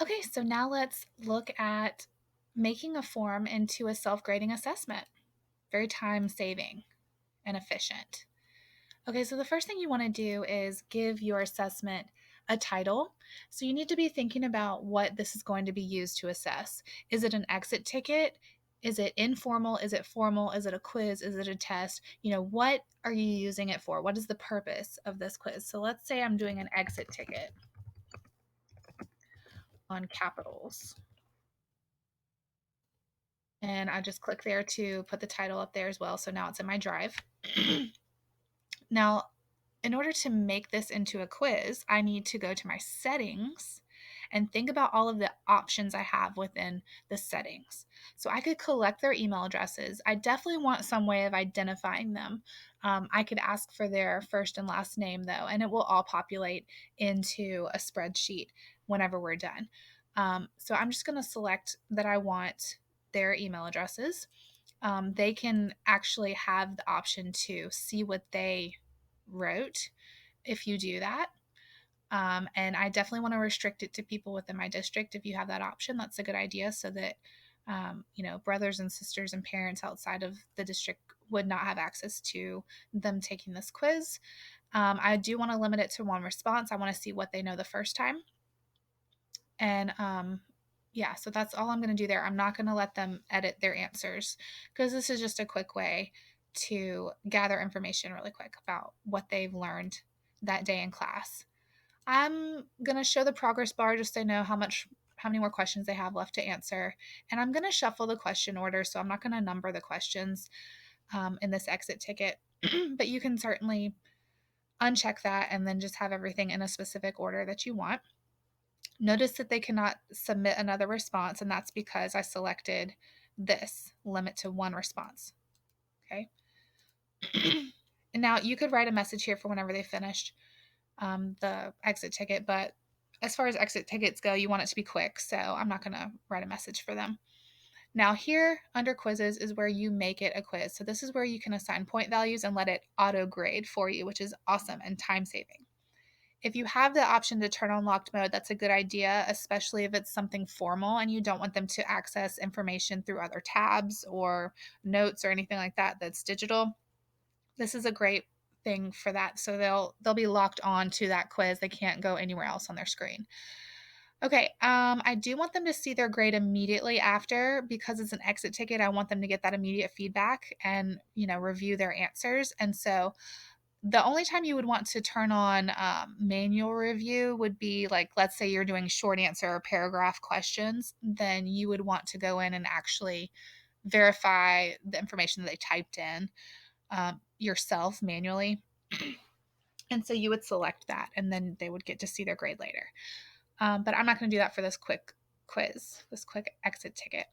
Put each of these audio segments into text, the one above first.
Okay, so now let's look at making a form into a self-grading assessment. Very time saving and efficient. Okay, so the first thing you want to do is give your assessment a title. So you need to be thinking about what this is going to be used to assess. Is it an exit ticket? Is it informal? Is it formal? Is it a quiz? Is it a test? What are you using it for? What is the purpose of this quiz? So let's say I'm doing an exit ticket on capitals. And I just click there to put the title up there as well. So now it's in my drive. Now, in order to make this into a quiz, I need to go to my settings and think about all of the options I have within the settings. So I could collect their email addresses. I definitely want some way of identifying them. I could ask for their first and last name, though, and it will all populate into a spreadsheet whenever we're done. So I'm just going to select that I want their email addresses. They can actually have the option to see what they wrote if you do that. And I definitely want to restrict it to people within my district. If you have that option, that's a good idea so that, brothers and sisters and parents outside of the district would not have access to them taking this quiz. I do want to limit it to one response. I want to see what they know the first time. And yeah, so that's all I'm going to do there. I'm not going to let them edit their answers because this is just a quick way to gather information really quick about what they've learned that day in class. I'm going to show the progress bar just so I know how many more questions they have left to answer. And I'm going to shuffle the question order, so I'm not going to number the questions in this exit ticket, but you can certainly uncheck that and then just have everything in a specific order that you want. Notice that they cannot submit another response, and that's because I selected this limit to one response. Okay. And now you could write a message here for whenever they finished the exit ticket, but as far as exit tickets go, you want it to be quick, so I'm not going to write a message for them. Now, here under quizzes is where you make it a quiz. So, this is where you can assign point values and let it auto grade for you, which is awesome and time saving. If you have the option to turn on locked mode, that's a good idea, especially if it's something formal and you don't want them to access information through other tabs or notes or anything like that that's digital. This is a great thing for that. So they'll be locked on to that quiz. They can't go anywhere else on their screen. Okay, I do want them to see their grade immediately after because it's an exit ticket. I want them to get that immediate feedback and, review their answers. And so the only time you would want to turn on manual review would be like, let's say you're doing short answer or paragraph questions, then you would want to go in and actually verify the information that they typed in yourself manually. And so you would select that and then they would get to see their grade later. But I'm not going to do that for this quick quiz, this quick exit ticket.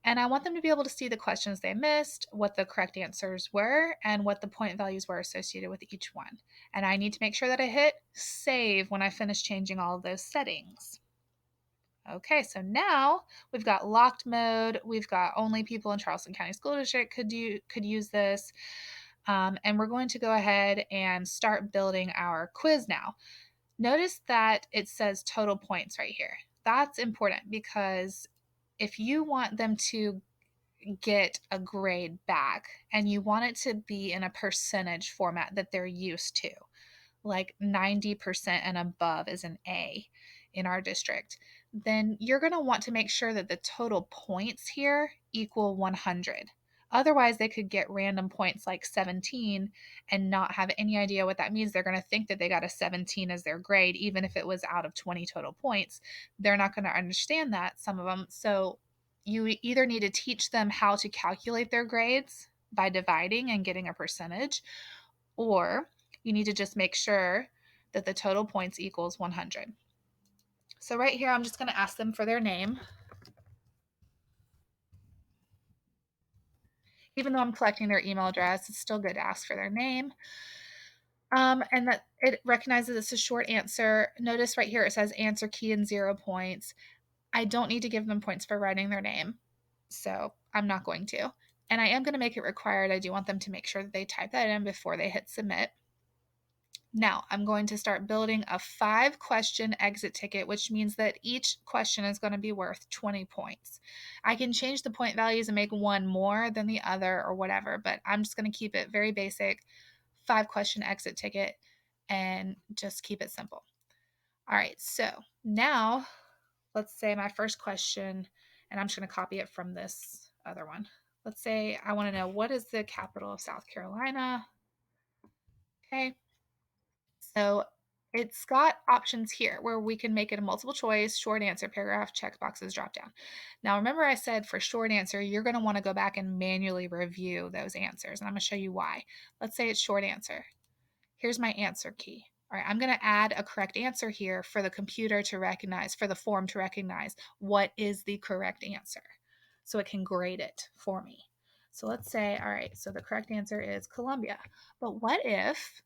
And I want them to be able to see the questions they missed, what the correct answers were, and what the point values were associated with each one. And I need to make sure that I hit save when I finish changing all of those settings. Okay, so now we've got locked mode. We've got only people in Charleston County School District could use this. And we're going to go ahead and start building our quiz now. Notice that it says total points right here. That's important because if you want them to get a grade back and you want it to be in a percentage format that they're used to, like 90% and above is an A in our district, then you're going to want to make sure that the total points here equal 100. Otherwise, they could get random points like 17 and not have any idea what that means. They're going to think that they got a 17 as their grade, even if it was out of 20 total points. They're not going to understand that, some of them. So you either need to teach them how to calculate their grades by dividing and getting a percentage, or you need to just make sure that the total points equals 100. So right here, I'm just going to ask them for their name. Even though I'm collecting their email address, it's still good to ask for their name. And that it recognizes it's a short answer. Notice right here it says answer key and 0 points. I don't need to give them points for writing their name, so I'm not going to. And I am going to make it required. I do want them to make sure that they type that in before they hit submit. Now I'm going to start building a 5-question exit ticket, which means that each question is going to be worth 20 points. I can change the point values and make one more than the other or whatever, but I'm just going to keep it very basic, 5-question exit ticket, and just keep it simple. All right, so now let's say my first question, and I'm just going to copy it from this other one. Let's say I want to know, what is the capital of South Carolina? Okay. So it's got options here where we can make it a multiple choice, short answer, paragraph, checkboxes, drop down. Now, remember I said for short answer, you're going to want to go back and manually review those answers. And I'm going to show you why. Let's say it's short answer. Here's my answer key. All right, I'm going to add a correct answer here for the computer to recognize, for the form to recognize what is the correct answer so it can grade it for me. So let's say, all right, so the correct answer is Columbia. But what if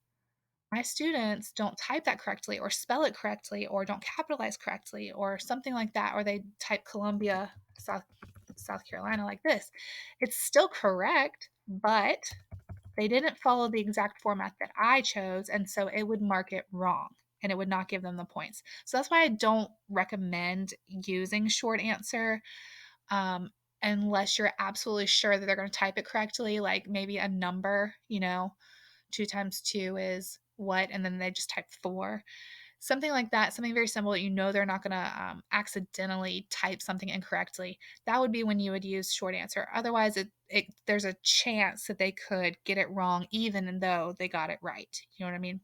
my students don't type that correctly or spell it correctly or don't capitalize correctly or something like that, or they type Columbia, South Carolina like this? It's still correct, but they didn't follow the exact format that I chose, and so it would mark it wrong and it would not give them the points. So that's why I don't recommend using short answer unless you're absolutely sure that they're going to type it correctly, like maybe a number, 2 times 2 is what, and then they just type 4. Something like that, something very simple that they're not going to accidentally type something incorrectly. That would be when you would use short answer. Otherwise, there's a chance that they could get it wrong even though they got it right. You know what I mean?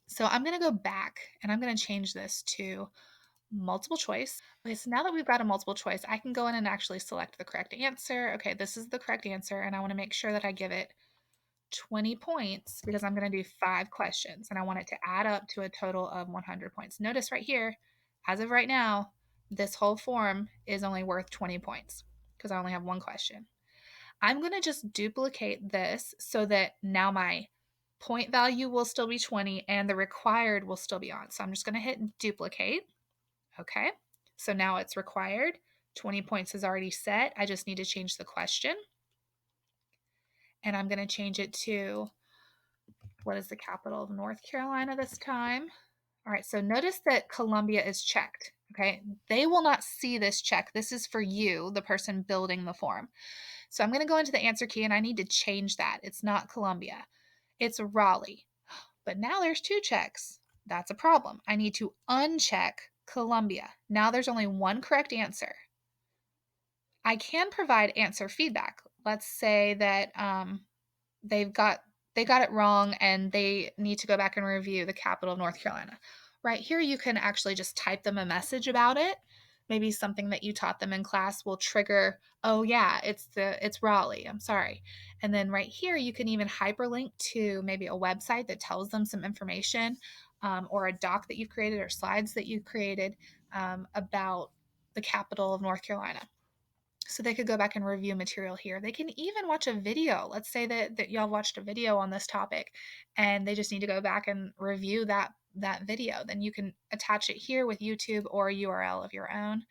So I'm going to go back and I'm going to change this to multiple choice. Okay, so now that we've got a multiple choice, I can go in and actually select the correct answer. Okay, this is the correct answer, and I want to make sure that I give it 20 points because I'm going to do 5 questions and I want it to add up to a total of 100 points. Notice right here, as of right now, this whole form is only worth 20 points because I only have one question. I'm going to just duplicate this so that now my point value will still be 20 and the required will still be on. So I'm just going to hit duplicate. Okay. So now it's required. 20 points is already set. I just need to change the question. And I'm going to change it to, what is the capital of North Carolina this time? All right, so notice that Columbia is checked, okay? They will not see this check. This is for you, the person building the form. So I'm going to go into the answer key and I need to change that. It's not Columbia, it's Raleigh. But now there's 2 checks. That's a problem. I need to uncheck Columbia. Now there's only one correct answer. I can provide answer feedback. Let's say that they've got they got it wrong and they need to go back and review the capital of North Carolina. Right here, you can actually just type them a message about it. Maybe something that you taught them in class will trigger, oh yeah, it's Raleigh. I'm sorry. And then right here, you can even hyperlink to maybe a website that tells them some information, or a doc that you've created or slides that you've created about the capital of North Carolina, so they could go back and review material here. They can even watch a video. Let's say that y'all watched a video on this topic and they just need to go back and review that video. Then you can attach it here with YouTube or a URL of your own.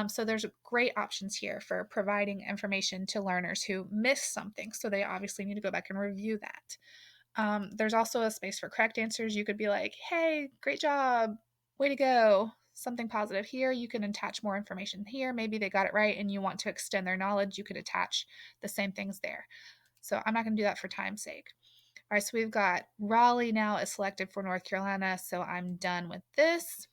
So there's great options here for providing information to learners who miss something. So they obviously need to go back and review that. There's also a space for correct answers. You could be like, hey, great job, way to go, something positive here. You can attach more information here. Maybe they got it right and you want to extend their knowledge. You could attach the same things there. So I'm not going to do that for time's sake. All right, so we've got Raleigh now is selected for North Carolina. So I'm done with this.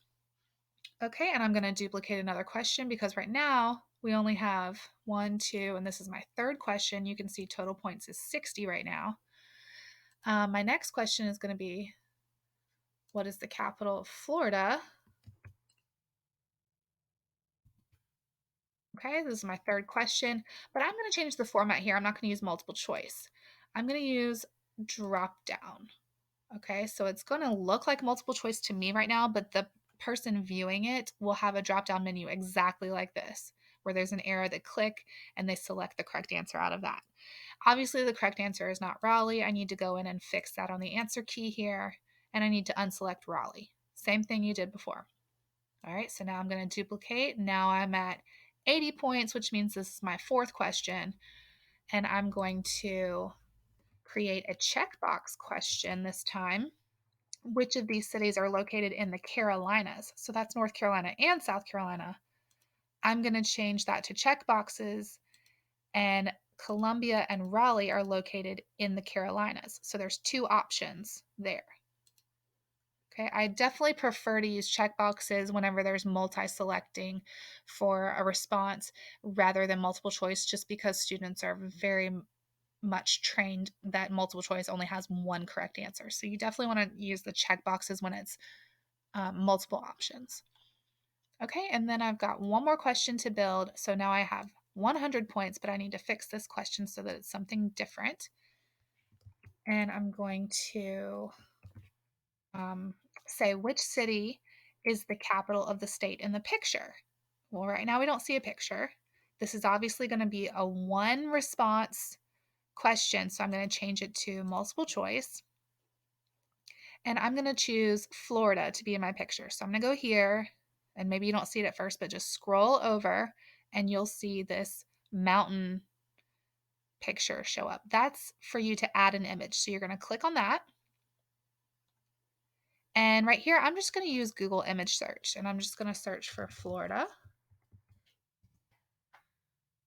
Okay, and I'm going to duplicate another question because right now we only have 1, 2, and this is my 3rd question. You can see total points is 60 right now. My next question is going to be, what is the capital of Florida? Okay, this is my 3rd question, but I'm going to change the format here. I'm not going to use multiple choice. I'm going to use drop down. Okay, so it's going to look like multiple choice to me right now, but the person viewing it will have a drop down menu exactly like this, where there's an arrow that click and they select the correct answer out of that. Obviously, the correct answer is not Raleigh. I need to go in and fix that on the answer key here, and I need to unselect Raleigh. Same thing you did before. All right, so now I'm going to duplicate. Now I'm at 80 points, which means this is my 4th question, and I'm going to create a checkbox question this time. which of these cities are located in the Carolinas? So that's North Carolina and South Carolina. I'm going to change that to check boxes, and Columbia and Raleigh are located in the Carolinas. So there's two options there. Okay, I definitely prefer to use checkboxes whenever there's multi-selecting for a response rather than multiple choice, just because students are very much trained that multiple choice only has one correct answer. So you definitely want to use the checkboxes when it's multiple options. Okay, and then I've got one more question to build. So now I have 100 points, but I need to fix this question so that it's something different. And I'm going to um, say which city is the capital of the state in the picture. Well, right now we don't see a picture. This is obviously going to be a one response question, so I'm going to change it to multiple choice. And I'm going to choose Florida to be in my picture. So I'm going to go here, and maybe you don't see it at first, but just scroll over and you'll see this mountain picture show up. That's for you to add an image. So you're going to click on that. And right here, I'm just going to use Google image search, and I'm just going to search for Florida.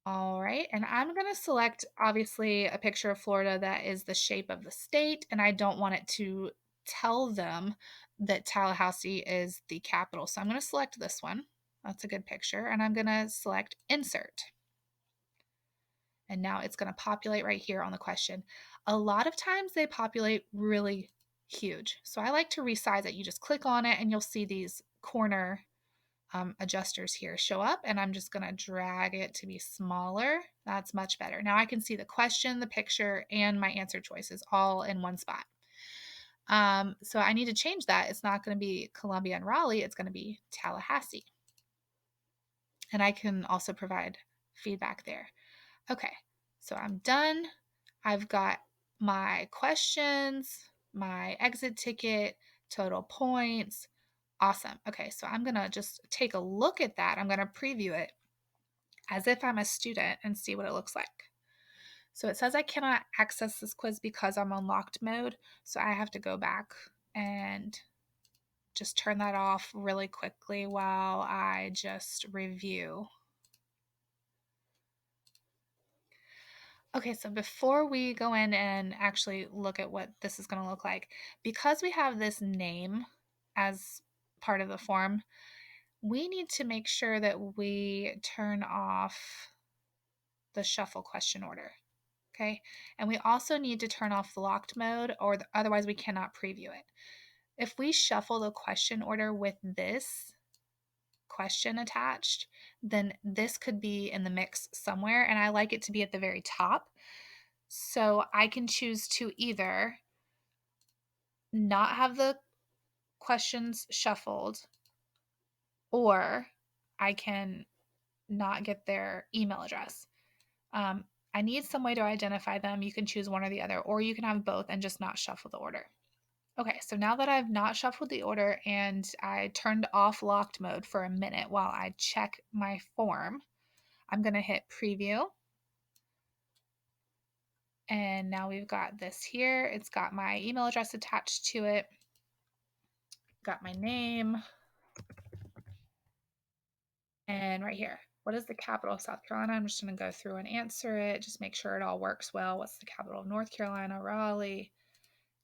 All right, and I'm going to select, obviously, a picture of Florida that is the shape of the state, and I don't want it to tell them that Tallahassee is the capital. So I'm going to select this one. That's a good picture, and I'm going to select Insert. And now it's going to populate right here on the question. A lot of times they populate really huge. So I like to resize it. You just click on it and you'll see these corner adjusters here show up, and I'm just going to drag it to be smaller. That's much better. Now I can see the question, the picture, and my answer choices all in one spot. So I need to change that. It's not going to be Columbia and Raleigh. It's going to be Tallahassee. And I can also provide feedback there. Okay, so I'm done. I've got my questions, my exit ticket, total points. Awesome. Okay, so I'm going to just take a look at that. I'm going to preview it as if I'm a student and see what it looks like. So it says I cannot access this quiz because I'm on locked mode. So I have to go back and just turn that off really quickly while I just review. Okay, so before we go in and actually look at what this is going to look like, because we have this name as part of the form, we need to make sure that we turn off the shuffle question order. Okay, and we also need to turn off the locked mode, or otherwise we cannot preview it. If we shuffle the question order with this question attached, then this could be in the mix somewhere, and I like it to be at the very top. So I can choose to either not have the questions shuffled, or I can not get their email address. I need some way to identify them. You can choose one or the other, or you can have both and just not shuffle the order. Okay, so now that I've not shuffled the order and I turned off locked mode for a minute while I check my form, I'm going to hit preview. And now we've got this here. It's got my email address attached to it, got my name, and right here, what is the capital of South Carolina? I'm just going to go through and answer it, just make sure it all works well. What's the capital of North Carolina? Raleigh.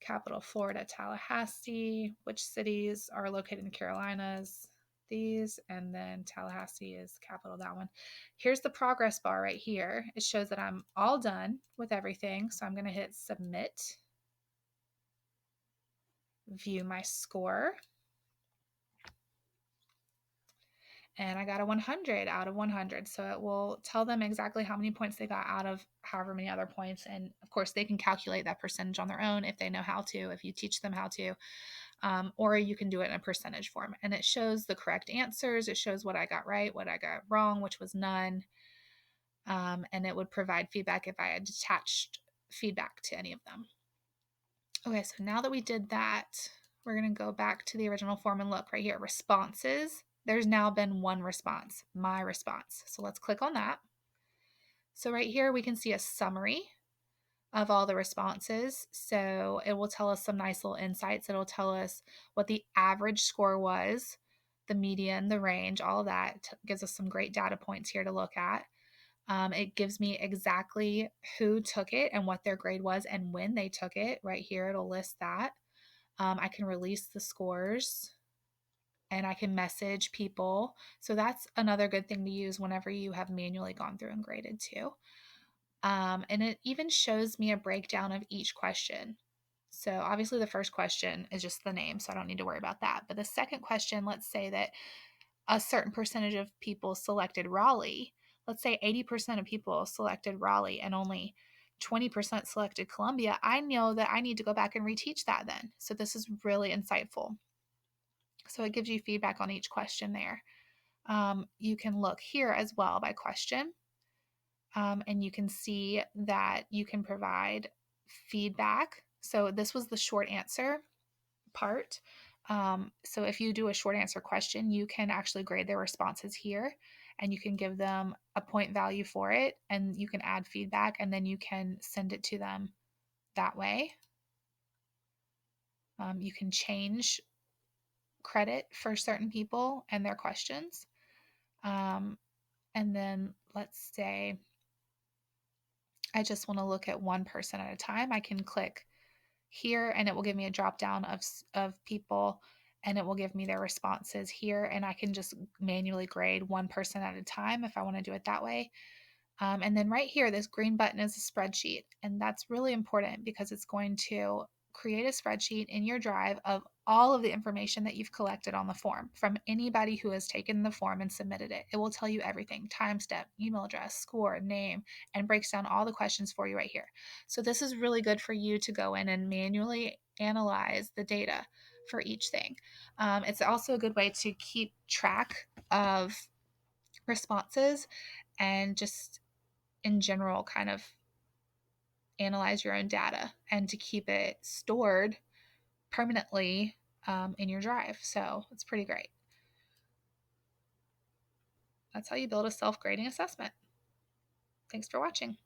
Capital of Florida, Tallahassee. Which cities are located in the Carolinas? These. And then Tallahassee is capital of that one. Here's the progress bar right here. It shows that I'm all done with everything. So I'm going to hit submit. View my score. And I got a 100 out of 100. So it will tell them exactly how many points they got out of however many other points. And of course, they can calculate that percentage on their own if they know how to, if you teach them how to. Or you can do it in a percentage form. And it shows the correct answers. It shows what I got right, what I got wrong, which was none. And it would provide feedback if I had attached feedback to any of them. Okay, so now that we did that, we're going to go back to the original form and look right here, responses. There's now been one response, my response. So let's click on that. So right here, we can see a summary. of all the responses. So it will tell us some nice little insights. It'll tell us what the average score was, the median, the range, all of that. Gives us some great data points here to look at. It gives me exactly who took it and what their grade was and when they took it. Right here, it'll list that. I can release the scores and I can message people. So that's another good thing to use whenever you have manually gone through and graded too. And it even shows me a breakdown of each question. So obviously the first question is just the name, so I don't need to worry about that. But the second question, let's say that a certain percentage of people selected Raleigh. Let's say 80% of people selected Raleigh and only 20% selected Columbia. I know that I need to go back and reteach that then. So this is really insightful. So it gives you feedback on each question there. You can look here as well by question. And you can see that you can provide feedback. So this was the short answer part. So if you do a short answer question, you can actually grade their responses here and you can give them a point value for it and you can add feedback and then you can send it to them that way. You can change credit for certain people and their questions. And then let's say I just want to look at one person at a time. I can click here and it will give me a drop down of people and it will give me their responses here and I can just manually grade one person at a time if I want to do it that way. And then right here, this green button is a spreadsheet. And that's really important because it's going to create a spreadsheet in your drive of all of the information that you've collected on the form from anybody who has taken the form and submitted it. It will tell you everything: time step, email address, score, name, and breaks down all the questions for you right here. So this is really good for you to go in and manually analyze the data for each thing. It's also a good way to keep track of responses and just in general kind of analyze your own data and to keep it stored permanently in your drive. So it's pretty great. That's how you build a self grading assessment. Thanks for watching.